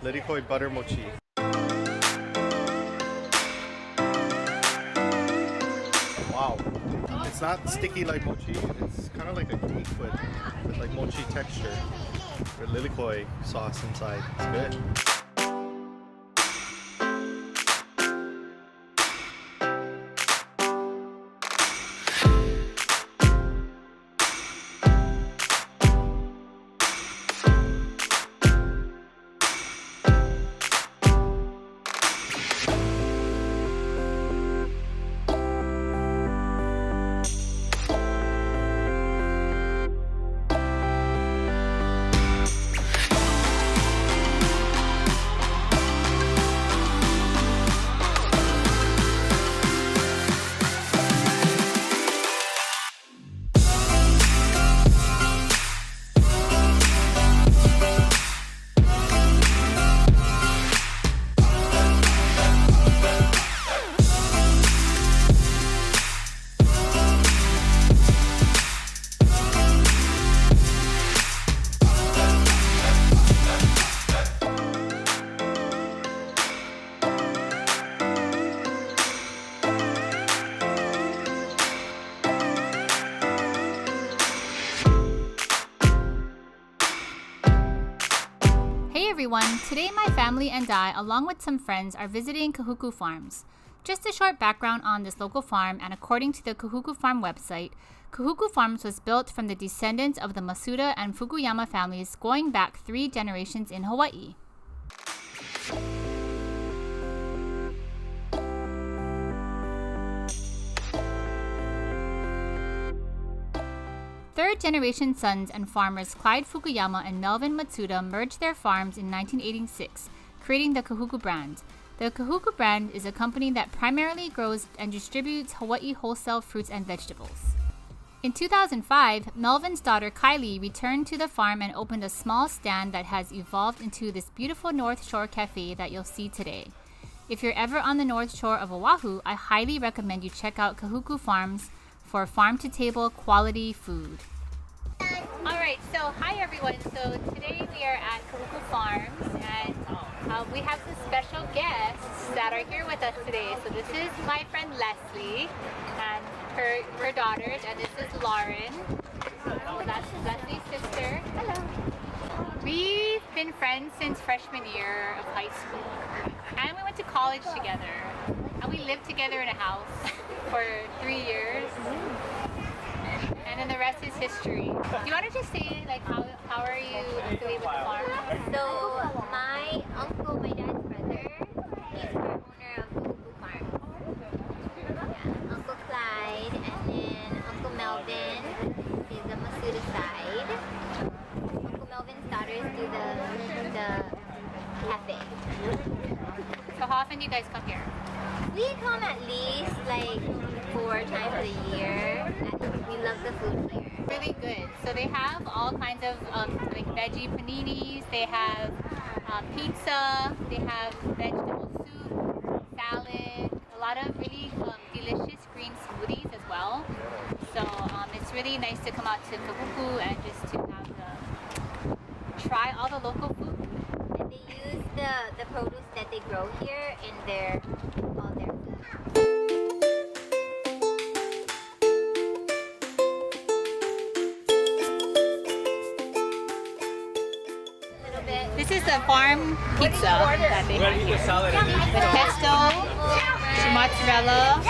Lilikoi butter mochi. Wow. It's not sticky like mochi. It's kind of like a cake with like mochi texture. With lilikoi sauce inside. It's good. Hey everyone, today my family and I, along with some friends, are visiting Kahuku Farms. Just a short background on this local farm, and according to the Kahuku Farm website, Kahuku Farms was built from the descendants of the Masuda and Fukuyama families going back 3 generations in Hawaii. Third-generation sons and farmers Clyde Fukuyama and Melvin Matsuda merged their farms in 1986, creating the Kahuku brand. The Kahuku brand is a company that primarily grows and distributes Hawaii wholesale fruits and vegetables. In 2005, Melvin's daughter Kylie returned to the farm and opened a small stand that has evolved into this beautiful North Shore cafe that you'll see today. If you're ever on the North Shore of Oahu, I highly recommend you check out Kahuku Farms for farm-to-table quality food. Alright, so hi everyone. So today we are at Kahuku Farms and we have some special guests that are here with us today. So this is my friend Leslie and her daughters, and this is Lauren. So that's Leslie's sister. Hello. We've been friends since freshman year of high school, and we went to college together, and we lived together in a house for 3 years. And then the rest is history. Do you want to just say, like, how are you affiliated with the farm? So my uncle, my dad's brother, he's part owner of Kahuku Farms. Yeah, Uncle Clyde, and then Uncle Melvin is the Masuda side. Uncle Melvin's daughters do the cafe. So how often do you guys come here? We come at least like 4 times a year. We love the food here. Really good. So they have all kinds of like veggie paninis, they have pizza, they have vegetable soup, salad, a lot of really delicious green smoothies as well. So it's really nice to come out to Kahuku and just to have try all the local food. And they use the produce that they grow here in all their food. This is the farm pizza that they have here. With pesto, mozzarella,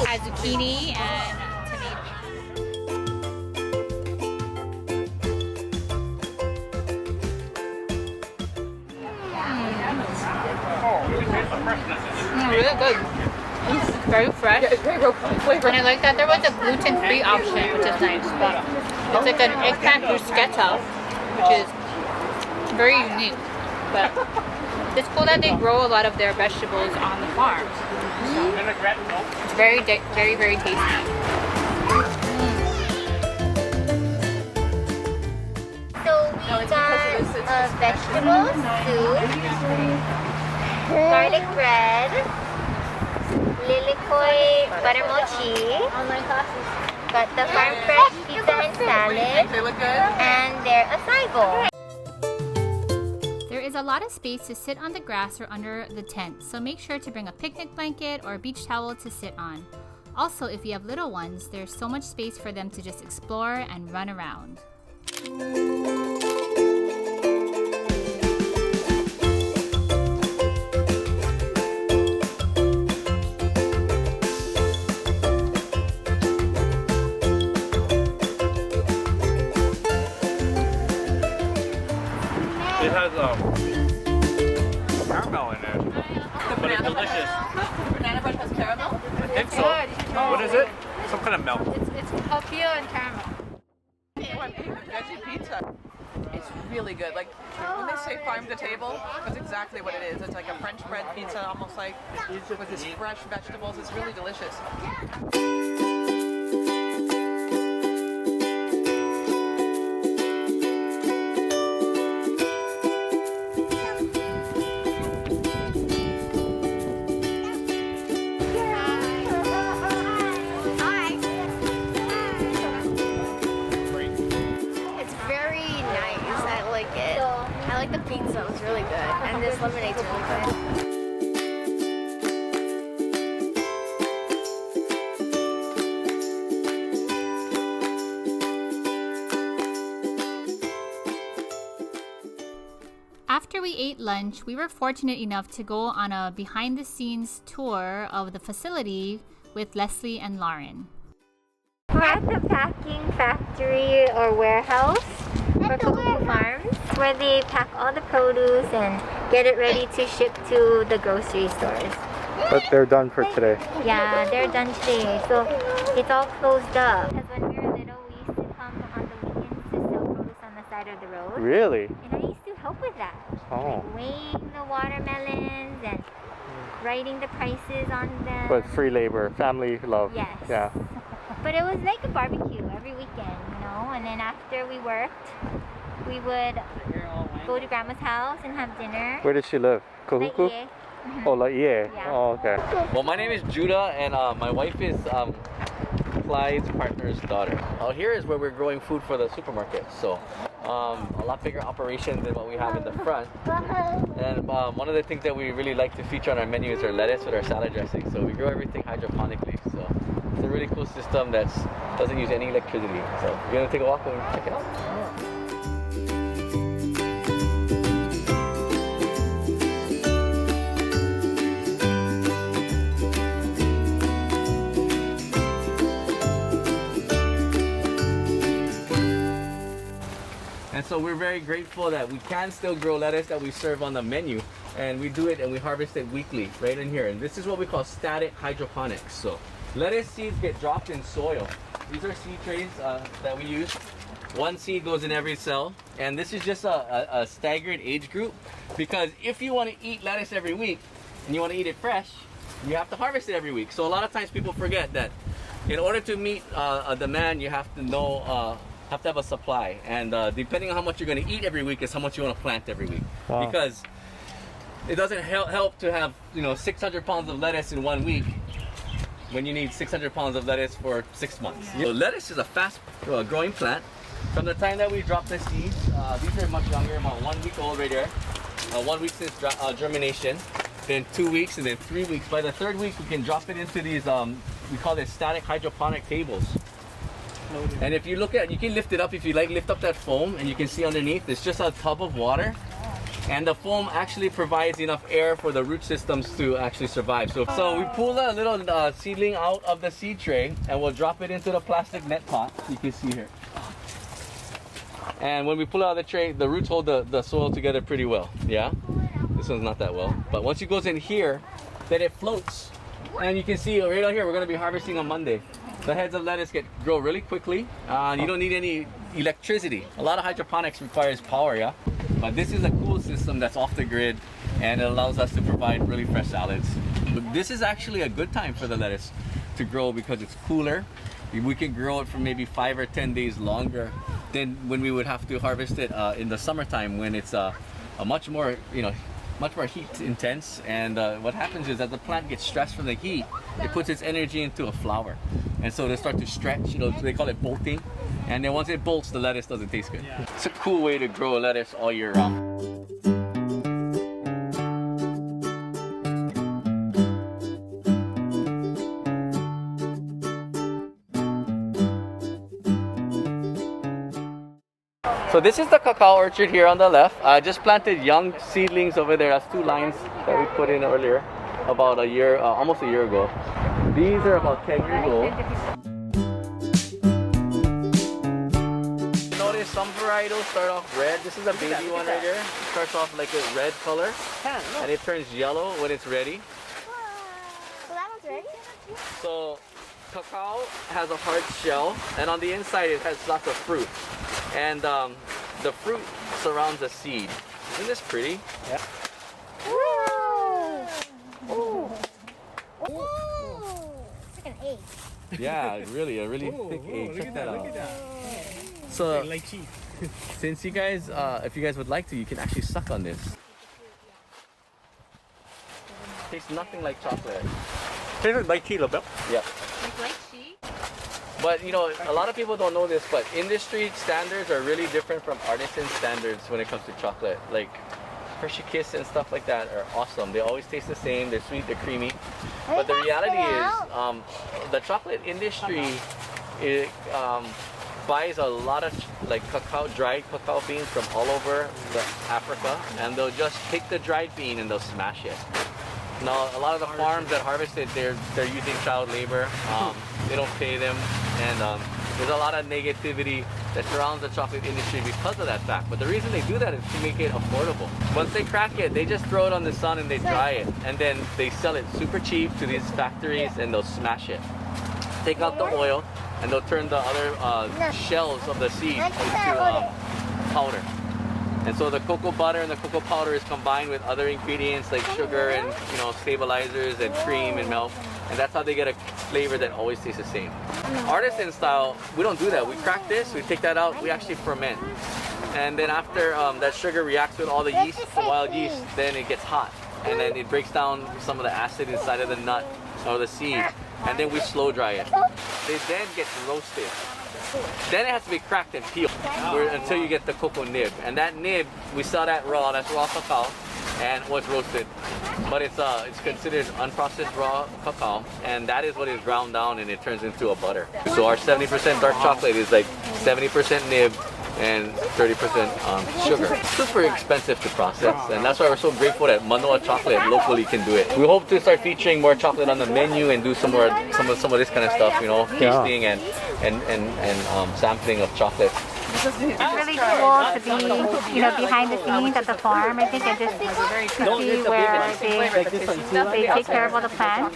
has zucchini, and really good. It's very fresh. Yeah, it's very robust. And I like that there was a gluten-free option, which is nice. But it's like an eggplant bruschetta, which is very unique. But it's cool that they grow a lot of their vegetables on the farm. So it's very, very tasty. So we got vegetables, soup, garlic bread, lilikoi butter mochi, got the farm fresh pizza and salad, and their acai bowl. There is a lot of space to sit on the grass or under the tent, so make sure to bring a picnic blanket or a beach towel to sit on. Also, if you have little ones, there's so much space for them to just explore and run around. It has caramel in it, but it's delicious. Banana bread has caramel? I think so. Good. What is it? Some kind of milk. It's coffee and caramel. Veggie pizza. It's really good. Like when they say farm to table, that's exactly what it is. It's like a French bread pizza, almost like with these fresh vegetables. It's really delicious. I like the pizza, it was really good. And this lemonade's really good. After we ate lunch, we were fortunate enough to go on a behind-the-scenes tour of the facility with Leslie and Lauren. We're at the packing factory or warehouse for Kahuku Farms, where they pack all the produce and get it ready to ship to the grocery stores. But they're done for today. Yeah, they're done today, so it's all closed up. Because when we were little, we used to come on the weekends to sell produce on the side of the road. Really? And I used to help with that. Oh. Like weighing the watermelons and writing the prices on them. But free labor, family love. Yes. Yeah. But it was like a barbecue every weekend, you know? And then after we worked, we would go to Grandma's house and have dinner. Where does she live? Kahuku? Like, Oh, Laie. Yeah. Oh, okay. Well, my name is Judah, and my wife is Clyde's partner's daughter. Out here is where we're growing food for the supermarket. So a lot bigger operation than what we have in the front. And one of the things that we really like to feature on our menu is our lettuce with our salad dressing. So we grow everything hydroponically. So it's a really cool system that doesn't use any electricity. So we're gonna take a walk and check it out. And so we're very grateful that we can still grow lettuce that we serve on the menu, and we do it and we harvest it weekly right in here. And this is what we call static hydroponics. So lettuce seeds get dropped in soil. These are seed trays that we use. One seed goes in every cell, and this is just a staggered age group, because if you want to eat lettuce every week and you want to eat it fresh, you have to harvest it every week. So a lot of times people forget that in order to meet a demand, you have to know have to have a supply, and depending on how much you're going to eat every week is how much you want to plant every week. Wow. Because it doesn't help to have 600 pounds of lettuce in 1 week when you need 600 pounds of lettuce for 6 months. So lettuce is a fast growing plant. From the time that we drop the seeds, these are much younger, about 1 week old right there. 1 week since germination, then 2 weeks, and then 3 weeks. By the third week, we can drop it into these we call it static hydroponic tables. And if you look at, you can lift it up if you like, lift up that foam, and you can see underneath it's just a tub of water, and the foam actually provides enough air for the root systems to actually survive. So we pull a little seedling out of the seed tray, and we'll drop it into the plastic net pot. You can see here. And when we pull it out of the tray, the roots hold the soil together pretty well. Yeah, this one's not that well, but once it goes in here, then it floats. And you can see right out here, we're going to be harvesting on Monday. The heads of lettuce grow really quickly. You don't need any electricity. A lot of hydroponics requires power, yeah? But this is a cool system that's off the grid, and it allows us to provide really fresh salads. But this is actually a good time for the lettuce to grow because it's cooler. We can grow it for maybe 5 or 10 days longer than when we would have to harvest it in the summertime, when it's a much more, much more heat intense. And what happens is that the plant gets stressed from the heat, it puts its energy into a flower. And so they start to stretch, they call it bolting. And then once it bolts, the lettuce doesn't taste good. It's a cool way to grow lettuce all year round. So this is the cacao orchard here on the left. I just planted young seedlings over there. That's 2 lines that we put in earlier, about a year, almost a year ago. These are about 10 years old. Notice some varietals start off red. This is a baby one right here. It starts off like a red color, and it turns yellow when it's ready. So that one's ready? So cacao has a hard shell, and on the inside it has lots of fruit. And the fruit surrounds the seed. Isn't this pretty? Yeah. Ooh. It's like an egg. Yeah, really, a really thick egg. Check that out. So, since you guys, if you guys would like to, you can actually suck on this. Tastes nothing like chocolate. Tastes like tea a little bit. Yep. Like lychee? But you know, a lot of people don't know this, but industry standards are really different from artisan standards when it comes to chocolate. Like Hershey Kiss and stuff like that are awesome. They always taste the same. They're sweet, they're creamy. But the reality is, the chocolate industry buys a lot of cacao, dried cacao beans from all over Africa, and they'll just take the dried bean and they'll smash it. Now, a lot of the farms that harvest it, they're using child labor. They don't pay them, and there's a lot of negativity that surrounds the chocolate industry because of that fact. But the reason they do that is to make it affordable. Once they crack it, they just throw it on the sun and they dry it, and then they sell it super cheap to these factories, and they'll smash it. Take out the oil, and they'll turn the other shells of the seed into powder. And so the cocoa butter and the cocoa powder is combined with other ingredients like sugar and stabilizers and cream and milk, and that's how they get a flavor that always tastes the same. Artisan style, we don't do that. We crack this, we take that out, we actually ferment, and then after that sugar reacts with all the yeast, the wild yeast, then it gets hot, and then it breaks down some of the acid inside of the nut or the seed, and then we slow dry it. They then get roasted. Then it has to be cracked and peeled until you get the cocoa nib. And that nib, we sell that raw, that's raw cacao, and it's roasted. But it's considered unprocessed raw cacao, and that is what is ground down and it turns into a butter. So our 70% dark chocolate is like 70% nib and 30% sugar. Super expensive to process, and that's why we're so grateful that Manoa Chocolate locally can do it. We hope to start featuring more chocolate on the menu and do some of this kind of stuff, tasting and sampling of chocolate. It's really cool to be, behind the scenes at the farm, I think, and just to see where they take care of all the plants.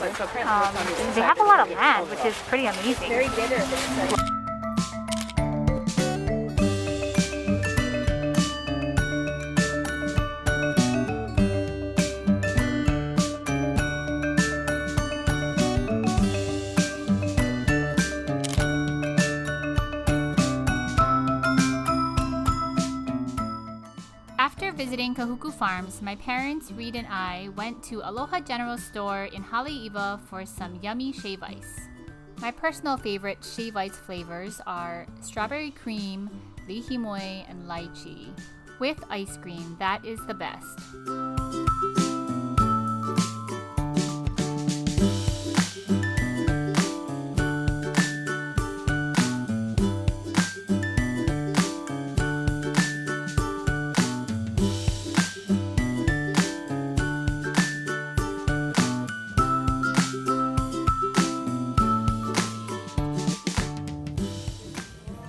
They have a lot of land, which is pretty amazing. Very bitter. After visiting Kahuku Farms, my parents, Reed, and I went to Aloha General Store in Haleiwa for some yummy shave ice. My personal favorite shave ice flavors are strawberry cream, lihimoe, and lychee. With ice cream, that is the best.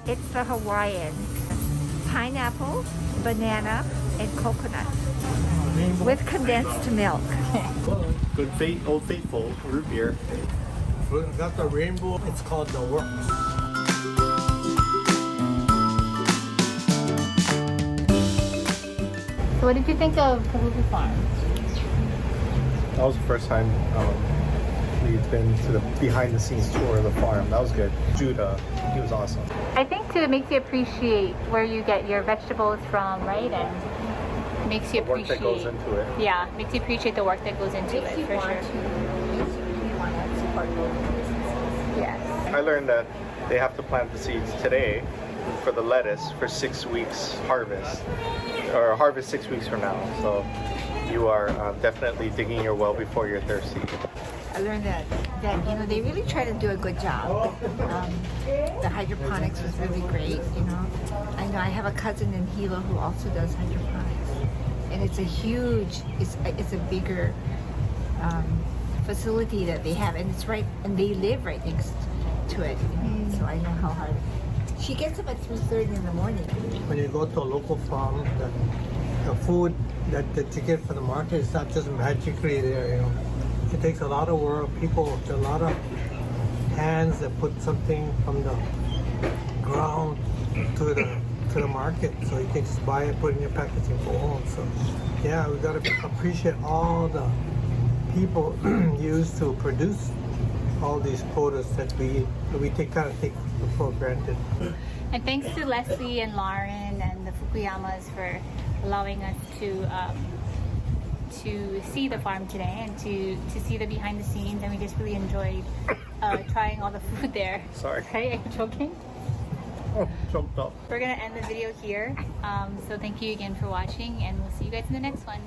It's the Hawaiian. Pineapple, banana, and coconut with condensed milk. Good Old Faithful root beer. We got the rainbow. It's called the Works. So what did you think of Kahuku Farms? That was the first time we've been to the behind the scenes tour of the farm. That was good. Judah, he was awesome. I think too, it makes you appreciate where you get your vegetables from, right? And makes you The work appreciate. that goes into it. Yeah, makes you appreciate the work that goes into it for sure. Yes. I learned that they have to plant the seeds today for the lettuce for 6 weeks harvest, or harvest 6 weeks from now. So you are definitely digging your well before you're thirsty. I learned that you know, they really try to do a good job. The hydroponics was really great, you know. I know I have a cousin in Hilo who also does hydroponics, and it's a huge, it's a bigger facility that they have, and it's right, and they live right next to it. You know? So I know how hard. She gets up at 3:30 in the morning. When you go to a local farm, the food that you get from the market is not just magically there, you know. It takes a lot of work. People, a lot of hands that put something from the ground to the market, so you can just buy it, put it in your package, and go home. So, yeah, we gotta appreciate all the people used to produce all these produce that we kind of take for granted. And thanks to Leslie and Lauren and the Fukuyamas for allowing us to see the farm today and to see the behind the scenes, and we just really enjoyed trying all the food there. Sorry. Are you joking? Oh, choked up. We're gonna end the video here. So thank you again for watching, and we'll see you guys in the next one.